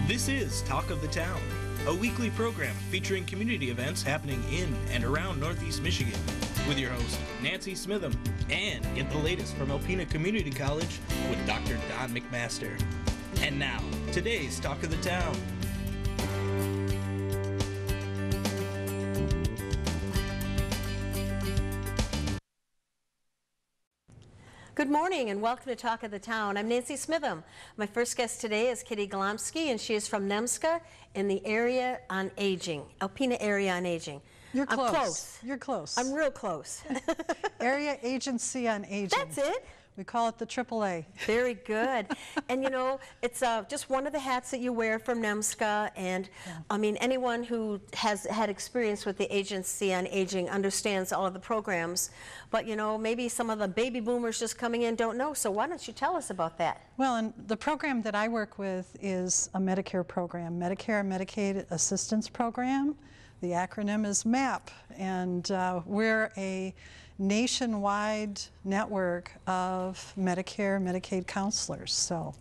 This is Talk of the Town, a weekly program featuring community events happening in and around Northeast Michigan, with your host, Nancy Smitham, and get the latest from Alpena Community College with Dr. Don McMaster. And now, today's Talk of the Town. Good morning and welcome to Talk of the Town. I'm Nancy Smitham. My first guest today is Kitty Golomski, and she is from NEMSCA in the area on aging, Alpena area on aging. You're close. I'm close. You're close. I'm real close. Area Agency on Aging. That's it. We call it the AAA. Very good. And you know, it's just one of the hats that you wear from NEMSCA, and I mean, anyone who has had experience with the Agency on Aging understands all of the programs, but you know, maybe some of the baby boomers just coming in don't know, so why don't you tell us about that? Well, and the program that I work with is a Medicare program, Medicare and Medicaid Assistance Program. The acronym is MAP, and we're a nationwide network of Medicare, Medicaid counselors. So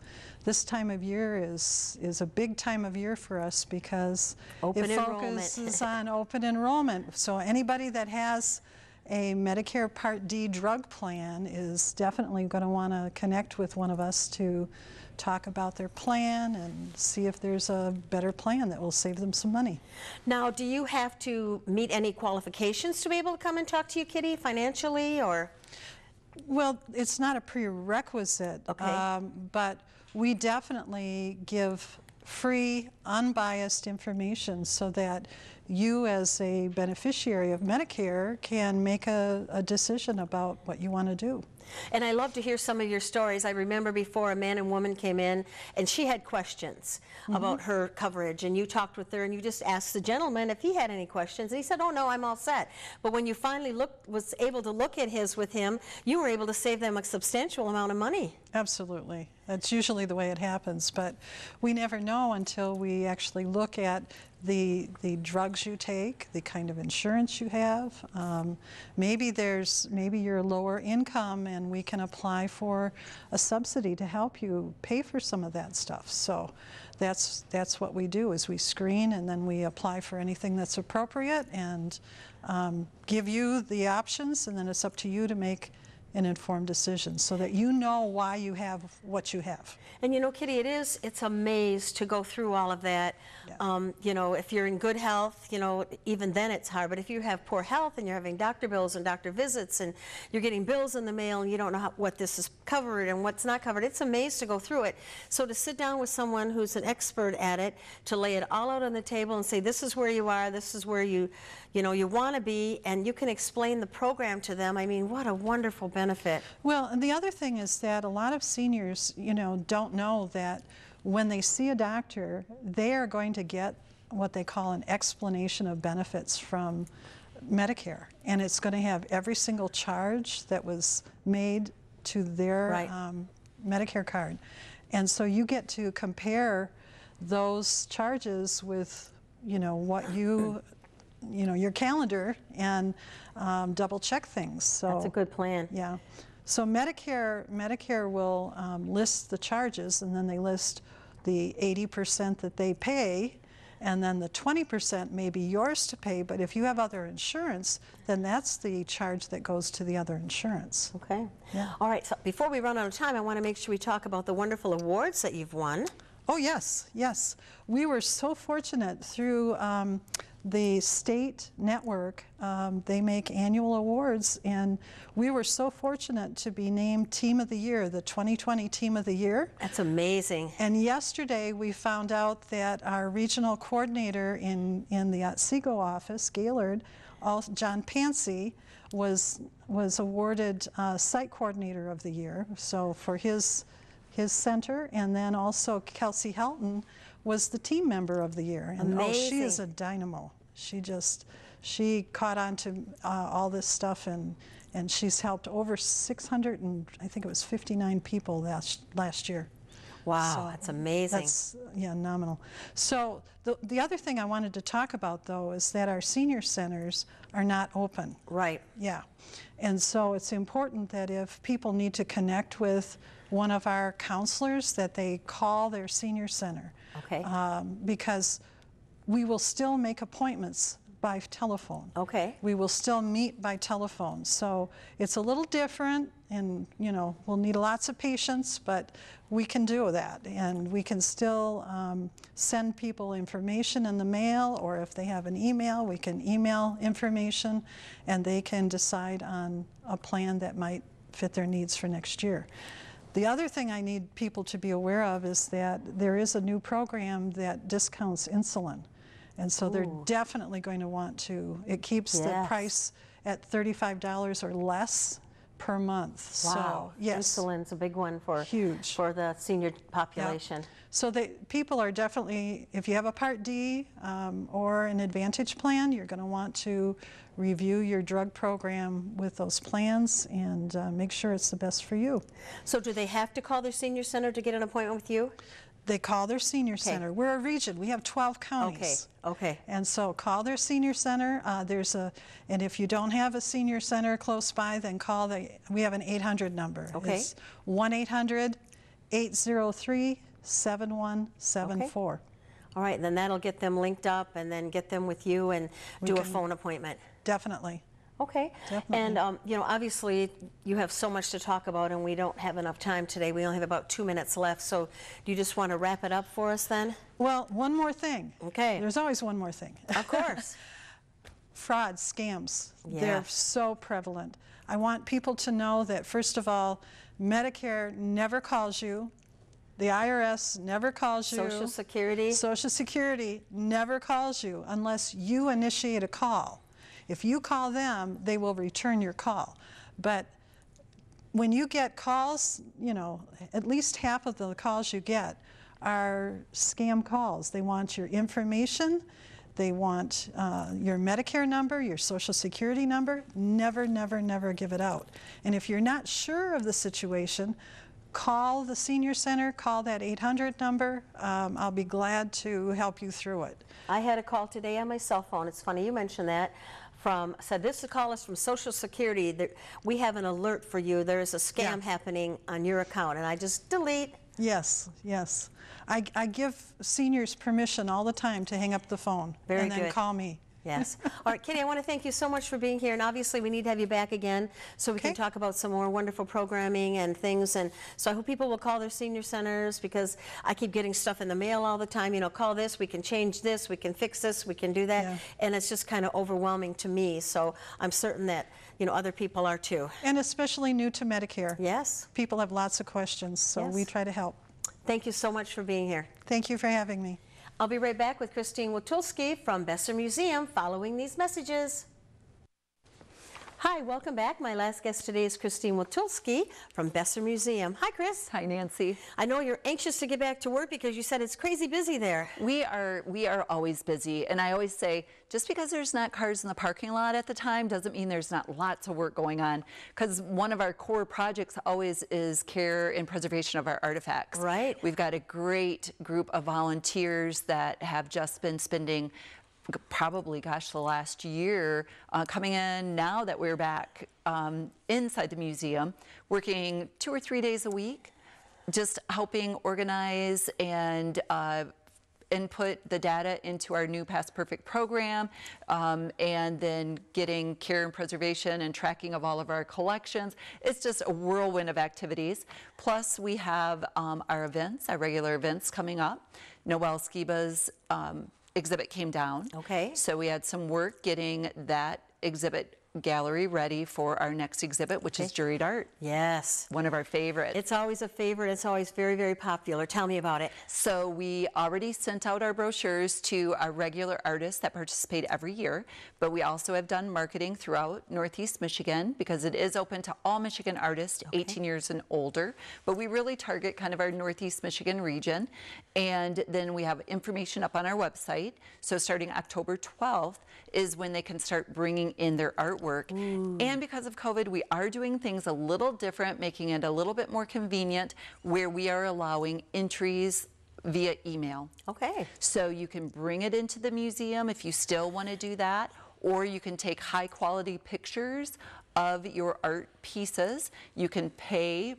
this time of year is a big time of year for us because it focuses on open enrollment. So anybody that has a Medicare Part D drug plan is definitely going to want to connect with one of us to talk about their plan and see if there's a better plan that will save them some money. Now, do you have to meet any qualifications to be able to come and talk to you, Kitty, financially, or? Well, it's not a prerequisite, but we definitely give free, unbiased information so that you as a beneficiary of Medicare can make a decision about what you want to do. And I love to hear some of your stories. I remember before a man and woman came in and she had questions about her coverage, and you talked with her and you just asked the gentleman if he had any questions, and he said, oh no, I'm all set. But when you finally was able to look at his with him, you were able to save them a substantial amount of money. Absolutely. That's usually the way it happens, but we never know until we actually look at the drugs you take, the kind of insurance you have. Maybe you're lower income and we can apply for a subsidy to help you pay for some of that stuff. So that's what we do, is we screen and then we apply for anything that's appropriate and give you the options, and then it's up to you to make an informed decision so that you know why you have what you have. And you know, Kitty, it's a maze to go through all of that. Yeah. You know, if you're in good health, you know, even then it's hard. But if you have poor health and you're having doctor bills and doctor visits and you're getting bills in the mail and you don't know what this is covered and what's not covered, it's a maze to go through it. So to sit down with someone who's an expert at it, to lay it all out on the table and say, this is where you are, this is where you want to be, and you can explain the program to them. I mean, what a wonderful benefit. Well, and the other thing is that a lot of seniors, you know, don't know that when they see a doctor, they are going to get what they call an explanation of benefits from Medicare, and it's going to have every single charge that was made to their Medicare card. And so you get to compare those charges with, you know, what your calendar, and double check things. So that's a good plan. Yeah. So Medicare will list the charges, and then they list the 80% that they pay, and then the 20% may be yours to pay, but if you have other insurance, then that's the charge that goes to the other insurance. Okay. Yeah. All right, so before we run out of time, I want to make sure we talk about the wonderful awards that you've won. Oh yes, yes. We were so fortunate through the state network. They make annual awards, and we were so fortunate to be named Team of the Year, the 2020 Team of the Year. That's amazing. And yesterday we found out that our regional coordinator in the Otsego office, Gaylord, John Pansy, was awarded Site Coordinator of the Year, so for his center, and then also Kelsey Helton was the Team Member of the Year. And amazing. Oh, she is a dynamo. She caught on to all this stuff, and she's helped over 600 and I think it was 59 people last year. Wow, so that's amazing. That's, yeah, nominal. So the other thing I wanted to talk about, though, is that our senior centers are not open. Right. Yeah. And so it's important that if people need to connect with one of our counselors that they call their senior center. Okay. Because we will still make appointments by telephone. Okay. We will still meet by telephone. So it's a little different, and you know, we'll need lots of patience, but we can do that, and we can still send people information in the mail, or if they have an email, we can email information, and they can decide on a plan that might fit their needs for next year. The other thing I need people to be aware of is that there is a new program that discounts insulin. And so they're definitely going to want to, it keeps the price at $35 or less per month. Wow, so, yes. Insulin's a big one for, Huge. for the senior population. Yep. So people are definitely, if you have a Part D or an Advantage plan, you're going to want to review your drug program with those plans and make sure it's the best for you. So do they have to call their senior center to get an appointment with you? They call their senior center. We're a region. We have 12 counties. Okay. And so call their senior center. And if you don't have a senior center close by, then call we have an 800 number. Okay. It's 1-800-803-7174. All right, then that'll get them linked up and then get them with you and do a phone appointment. Definitely. Okay. Definitely. And, you know, obviously you have so much to talk about and we don't have enough time today. We only have about 2 minutes left. So do you just want to wrap it up for us then? Well, one more thing. Okay. There's always one more thing. Of course. Fraud, scams, Yeah. they're so prevalent. I want people to know that, first of all, Medicare never calls you. The IRS never calls you. Social Security. Social Security never calls you unless you initiate a call. If you call them, they will return your call. But when you get calls, you know, at least half of the calls you get are scam calls. They want your information. They want your Medicare number, your Social Security number. Never, never, never give it out. And if you're not sure of the situation, call the senior center, call that 800 number. I'll be glad to help you through it. I had a call today on my cell phone. It's funny you mentioned that. Said this call is from Social Security. We have an alert for you. There is a scam happening on your account, and I just delete. Yes, yes. I give seniors permission all the time to hang up the phone and then call me. Yes. All right, Kitty, I want to thank you so much for being here, and obviously we need to have you back again so we can talk about some more wonderful programming and things. And so I hope people will call their senior centers, because I keep getting stuff in the mail all the time. You know, call this, we can change this, we can fix this, we can do that, and it's just kind of overwhelming to me. So I'm certain that, you know, other people are too. And especially new to Medicare. Yes. People have lots of questions, so we try to help. Thank you so much for being here. Thank you for having me. I'll be right back with Christine Watulski from Besser Museum following these messages. Hi, welcome back. My last guest today is Christine Watulski from Besser Museum. Hi, Chris. Hi, Nancy. I know you're anxious to get back to work because you said it's crazy busy there. We are always busy, and I always say, just because there's not cars in the parking lot at the time doesn't mean there's not lots of work going on, because one of our core projects always is care and preservation of our artifacts. Right. We've got a great group of volunteers that have just been spending probably, gosh, the last year coming in now that we're back inside the museum, working 2 or 3 days a week, just helping organize and input the data into our new Past Perfect program, and then getting care and preservation and tracking of all of our collections. It's just a whirlwind of activities. Plus we have our events, our regular events coming up. Noel Skiba's exhibit came down. Okay. So we had some work getting that exhibit gallery ready for our next exhibit, which is Juried Art. Yes. One of our favorites. It's always a favorite. It's always very, very popular. Tell me about it. So we already sent out our brochures to our regular artists that participate every year, but we also have done marketing throughout Northeast Michigan, because it is open to all Michigan artists 18 years and older, but we really target kind of our Northeast Michigan region. And then we have information up on our website. So starting October 12th is when they can start bringing in their artwork. And because of COVID, we are doing things a little different, making it a little bit more convenient, where we are allowing entries via email. Okay. So you can bring it into the museum if you still want to do that, or you can take high quality pictures of your art pieces. You can pay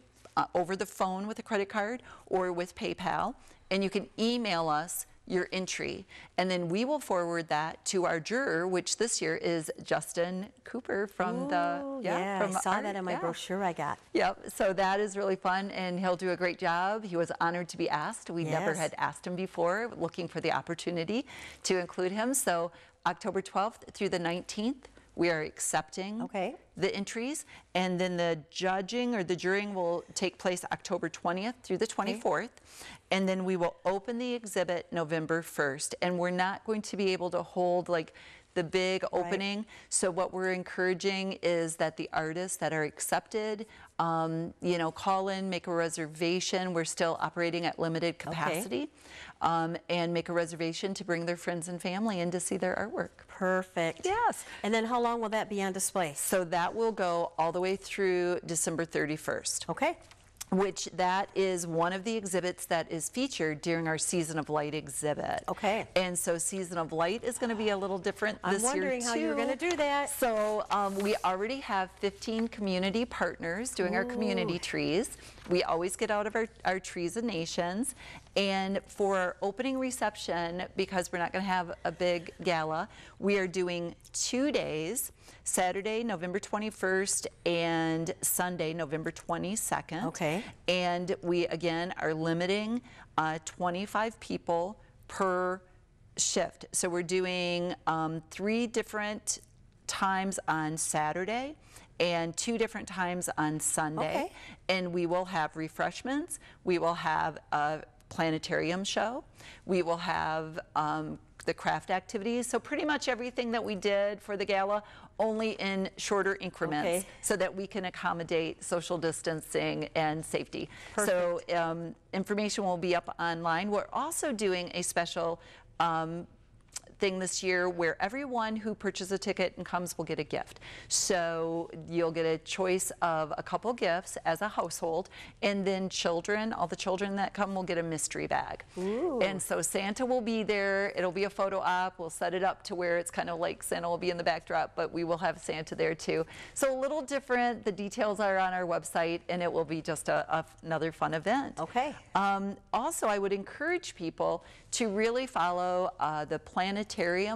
over the phone with a credit card or with PayPal, and you can email us your entry, and then we will forward that to our juror, which this year is Justin Cooper from I saw that in my brochure I got. Yep, so that is really fun, and he'll do a great job. He was honored to be asked. We never had asked him before, looking for the opportunity to include him. So October 12th through the 19th, we are accepting the entries, and then the judging or the jurying will take place October 20th through the 24th, and then we will open the exhibit November 1st, and we're not going to be able to hold like the big opening. So what we're encouraging is that the artists that are accepted, you know, call in, make a reservation. We're still operating at limited capacity, and make a reservation to bring their friends and family in to see their artwork. Perfect. Yes. And then how long will that be on display? So that will go all the way through December 31st. Okay. Which that is one of the exhibits that is featured during our Season of Light exhibit. Okay. And so Season of Light is going to be a little different this year too. I'm wondering how you're going to do that. So we already have 15 community partners doing our community trees. We always get out of our Trees of Nations. And for our opening reception, because we're not going to have a big gala, we are doing 2 days, Saturday, November 21st, and Sunday, November 22nd. Okay. And we, again, are limiting 25 people per shift. So we're doing 3 different times on Saturday and 2 different times on Sunday. Okay. And we will have refreshments. We will have a planetarium show. We will have the craft activities. So pretty much everything that we did for the gala, only in shorter increments so that we can accommodate social distancing and safety. Perfect. So information will be up online. We're also doing a special thing this year where everyone who purchases a ticket and comes will get a gift. So you'll get a choice of a couple gifts as a household, and then children, all the children that come will get a mystery bag. Ooh. And so Santa will be there. It'll be a photo op. We'll set it up to where it's kind of like Santa will be in the backdrop, but we will have Santa there too. So a little different. The details are on our website, and it will be just another fun event. Okay. Also, I would encourage people to really follow the Planetarium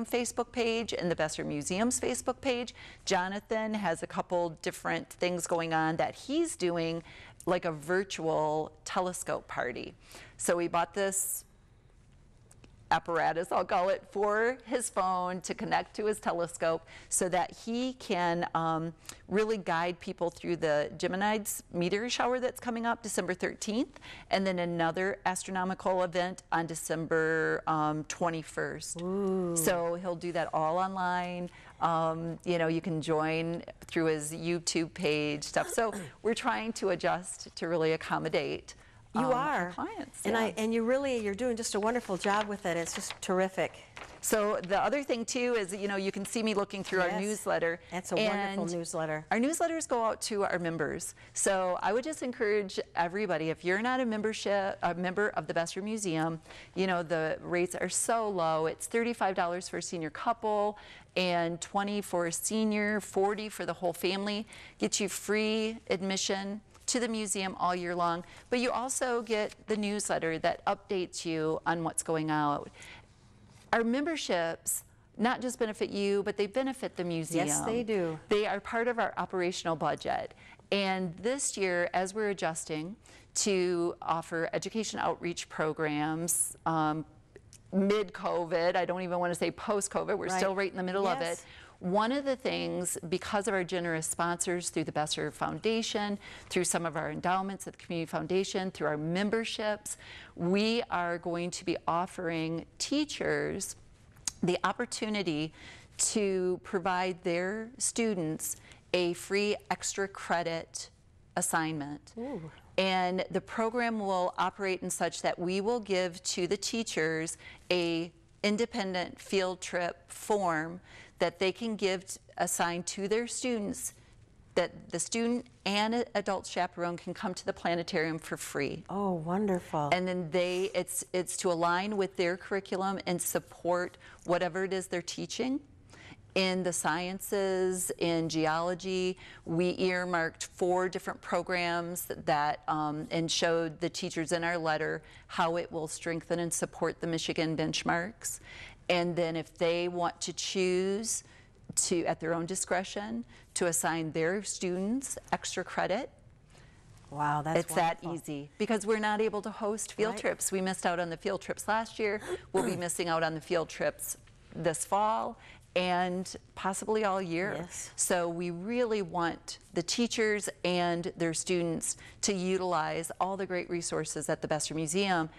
Facebook page and the Besser Museum's Facebook page. Jonathan has a couple different things going on that he's doing, like a virtual telescope party. So we bought this apparatus, I'll call it, for his phone to connect to his telescope so that he can really guide people through the Geminids meteor shower that's coming up December 13th, and then another astronomical event on December 21st. Ooh. So he'll do that all online. You know, you can join through his YouTube page stuff. So we're trying to adjust to really accommodate our clients. And and you're doing just a wonderful job with it. It's just terrific. So the other thing too is, you know, you can see me looking through our newsletter. That's a wonderful newsletter. Our newsletters go out to our members. So I would just encourage everybody, if you're not a member of the Besser Museum, you know, the rates are so low. It's $35 for a senior couple and $20 for a senior, $40 for the whole family. Get you free admission to the museum all year long, but you also get the newsletter that updates you on what's going on. Our memberships not just benefit you, but they benefit the museum. Yes, they do. They are part of our operational budget. And this year, as we're adjusting to offer education outreach programs, mid-COVID, I don't even want to say post-COVID, we're still right in the middle of it. One of the things, because of our generous sponsors through the Besser Foundation, through some of our endowments at the Community Foundation, through our memberships, we are going to be offering teachers the opportunity to provide their students a free extra credit assignment. Ooh. And the program will operate in such that we will give to the teachers a independent field trip form that they can assign to their students, that the student and an adult chaperone can come to the planetarium for free. Oh, wonderful. And then it's to align with their curriculum and support whatever it is they're teaching. In the sciences, in geology, we earmarked 4 different programs that, and showed the teachers in our letter how it will strengthen and support the Michigan benchmarks. And then if they want to choose to, at their own discretion, to assign their students extra credit, Wow, that's it's wonderful. that easy, because we're not able to host field trips. We missed out on the field trips last year. We'll be missing out on the field trips this fall and possibly all year. Yes. So we really want the teachers and their students to utilize all the great resources at the Besser Museum,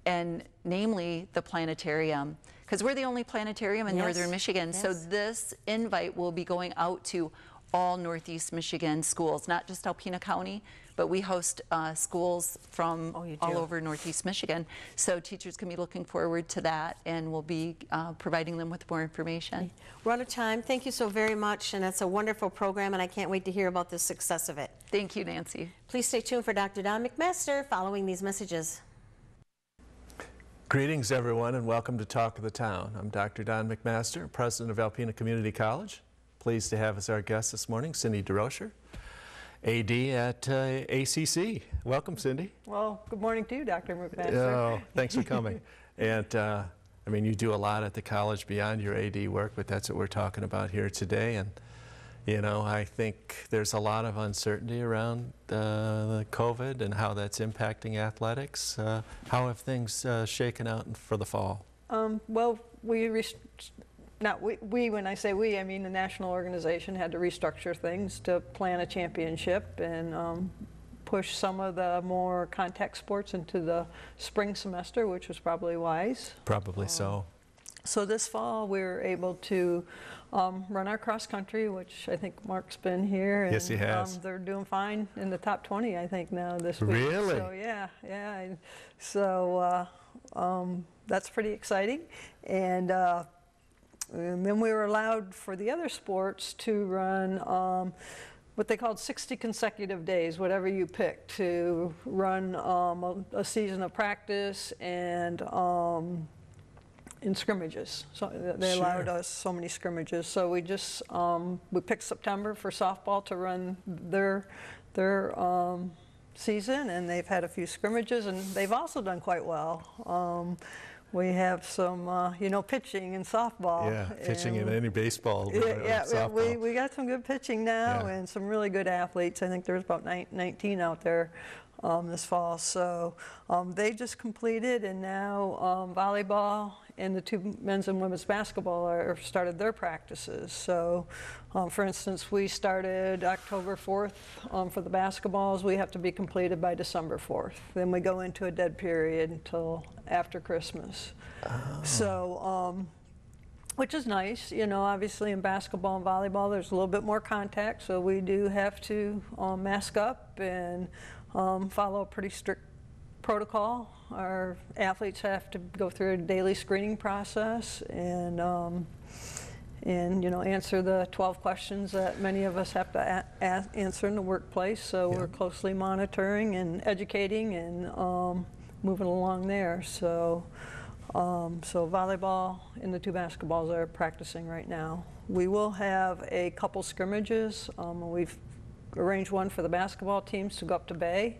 and namely the planetarium, because we're the only planetarium in Yes. northern Michigan. So Yes. this invite will be going out to all Northeast Michigan schools, not just Alpena County, but we host schools from Oh, you all do? over Northeast Michigan. So teachers can be looking forward to that, and we'll be providing them with more information. We're out of time. Thank you so very much, and it's a wonderful program, and I can't wait to hear about the success of it. Thank you, Nancy. Please stay tuned for Dr. Don McMaster following these messages. Greetings, everyone, and welcome to Talk of the Town. I'm Dr. Don McMaster, president of Alpena Community College. Pleased to have as our guest this morning Cindy DeRocher, AD at ACC. Welcome, Cindy. Well, good morning to you, Dr. McMaster. Oh, thanks for coming. And I mean, you do a lot at the college beyond your AD work, but that's what we're talking about here today. And you know, I think there's a lot of uncertainty around the COVID and how that's impacting athletics. How have things shaken out for the fall? Well, when I say we, I mean the national organization had to restructure things to plan a championship and push some of the more contact sports into the spring semester, which was probably wise. Probably so. So this fall we were able to run our cross country, which I think Mark's been here. And, Yes, he has. they're doing fine in the top 20, I think, now this week. Really? So yeah. So that's pretty exciting. And then we were allowed for the other sports to run what they called 60 consecutive days, whatever you pick, to run a season of practice and in scrimmages. So they allowed us so many scrimmages. So we just we picked September for softball to run their season, and they've had a few scrimmages, and they've also done quite well. We have some, pitching in softball. Yeah, pitching in any baseball. Yeah, softball. we got some good pitching now, Yeah. and some really good athletes. I think there's about 19 out there this fall. So they just completed, and now volleyball and the 2 men's and women's basketball are started their practices. So for instance, we started October 4th for the basketballs. We have to be completed by December 4th. Then we go into a dead period until after Christmas. Oh. So which is nice, obviously in basketball and volleyball there's a little bit more contact, so we do have to mask up and follow a pretty strict protocol. Our athletes have to go through a daily screening process and answer the 12 questions that many of us have to answer in the workplace. So we're closely monitoring and educating and moving along there. So volleyball and the 2 basketballs are practicing right now. We will have a couple scrimmages. We've arranged one for the basketball teams to go up to Bay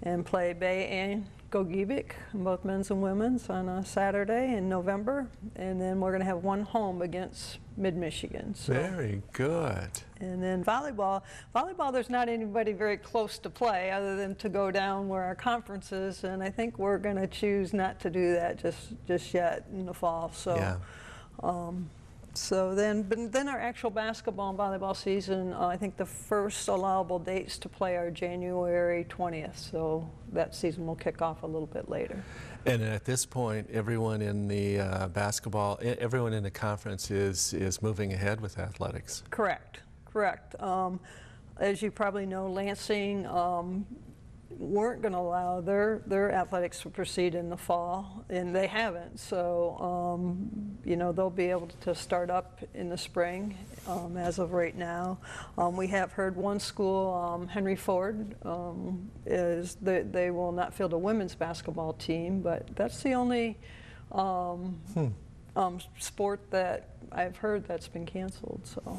and play Bay and Gogebic, both men's and women's, on a Saturday in November. And then we're going to have one home against Mid-Michigan. So. Very good. And then volleyball, there's not anybody very close to play other than to go down where our conference is, and I think we're going to choose not to do that just yet in the fall. So, Yeah. So then our actual basketball and volleyball season, I think the first allowable dates to play are January 20th. So that season will kick off a little bit later. And at this point, everyone in the everyone in the conference is moving ahead with athletics. Correct. As you probably know, Lansing weren't going to allow their athletics to proceed in the fall, and they haven't. So, they'll be able to start up in the spring as of right now. We have heard one school, Henry Ford, they will not field a women's basketball team, but that's the only sport that I've heard that's been canceled. So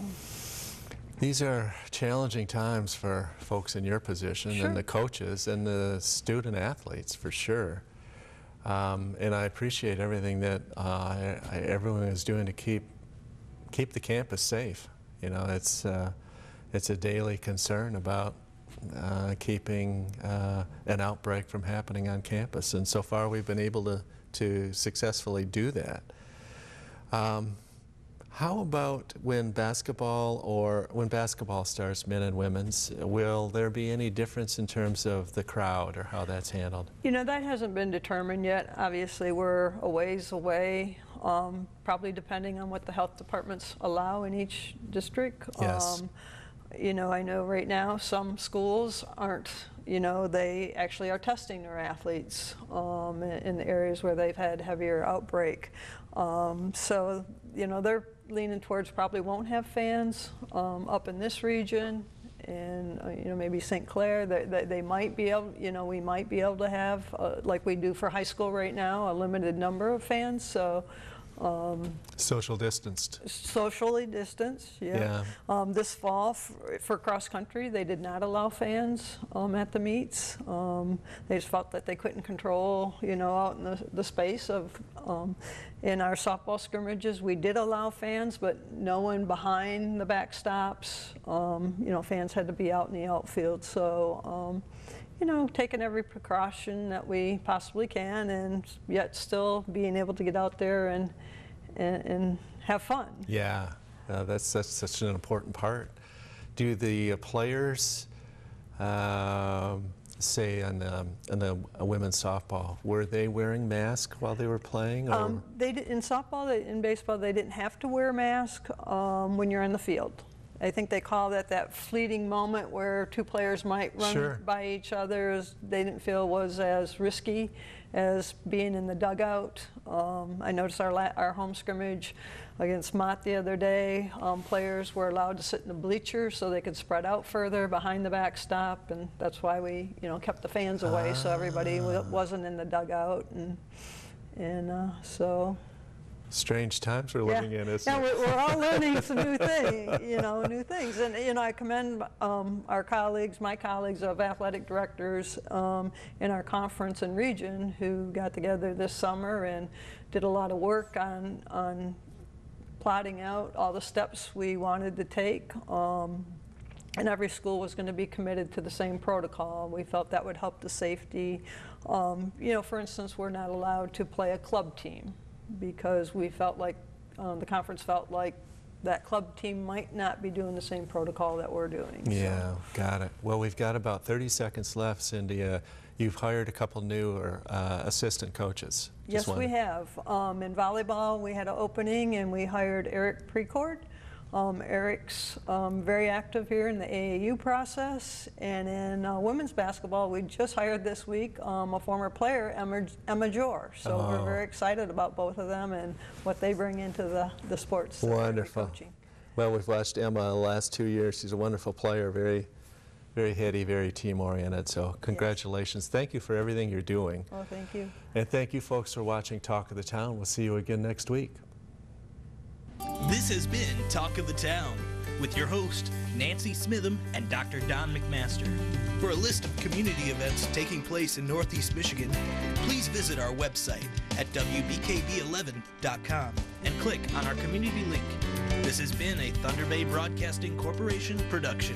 These are challenging times for folks in your position, Sure. and the coaches and the student athletes, for sure. And I appreciate everything that everyone is doing to keep the campus safe. You know, it's a daily concern about keeping an outbreak from happening on campus, and so far we've been able to successfully do that. How about when basketball starts, men and women's, will there be any difference in terms of the crowd or how that's handled? You know, that hasn't been determined yet. Obviously, we're a ways away, probably depending on what the health departments allow in each district. Yes. You know, I know right now some schools aren't, you know, they actually are testing their athletes in the areas where they've had heavier outbreak. So, you know, they're leaning towards probably won't have fans up in this region, and you know, maybe St. Clair. They might be able, you know, we might be able to have like we do for high school right now, a limited number of fans. So. Social distanced. Socially distanced, yeah. This fall for cross country, they did not allow fans at the meets. They just felt that they couldn't control, you know, out in the space of. In our softball scrimmages, we did allow fans, but no one behind the backstops. You know, fans had to be out in the outfield. So. You know, taking every precaution that we possibly can, and yet still being able to get out there and have fun. Yeah, that's such an important part. Do the players, say on the women's softball, were they wearing masks while they were playing? Or? They did, in softball, in baseball, they didn't have to wear a mask when you're in the field. I think they call that fleeting moment where two players might run Sure. by each other. They didn't feel was as risky as being in the dugout. I noticed our home scrimmage against Mott the other day, players were allowed to sit in the bleachers so they could spread out further behind the backstop, and that's why we, you know, kept the fans away so everybody wasn't in the dugout, and so. Strange times we're living in, isn't it? We're all learning some new things. And, you know, I commend our colleagues, my colleagues of athletic directors in our conference and region who got together this summer and did a lot of work on plotting out all the steps we wanted to take. And every school was going to be committed to the same protocol. We felt that would help the safety. You know, for instance, we're not allowed to play a club team, because we felt like, the conference felt like that club team might not be doing the same protocol that we're doing. Yeah, got it. Well, we've got about 30 seconds left, Cindy. You've hired a couple new assistant coaches. Yes, we have. In volleyball, we had an opening and we hired Eric Precourt. Eric's very active here in the AAU process, and in women's basketball, we just hired this week a former player, Emma Jor. So we're very excited about both of them and what they bring into the sports. Wonderful. Coaching. Well, we've watched Emma the last 2 years. She's a wonderful player, very, very heady, very team-oriented. So congratulations. Yes. Thank you for everything you're doing. Well, thank you. And thank you, folks, for watching Talk of the Town. We'll see you again next week. This has been Talk of the Town with your host, Nancy Smitham and Dr. Don McMaster. For a list of community events taking place in Northeast Michigan, please visit our website at wbkb11.com and click on our community link. This has been a Thunder Bay Broadcasting Corporation production.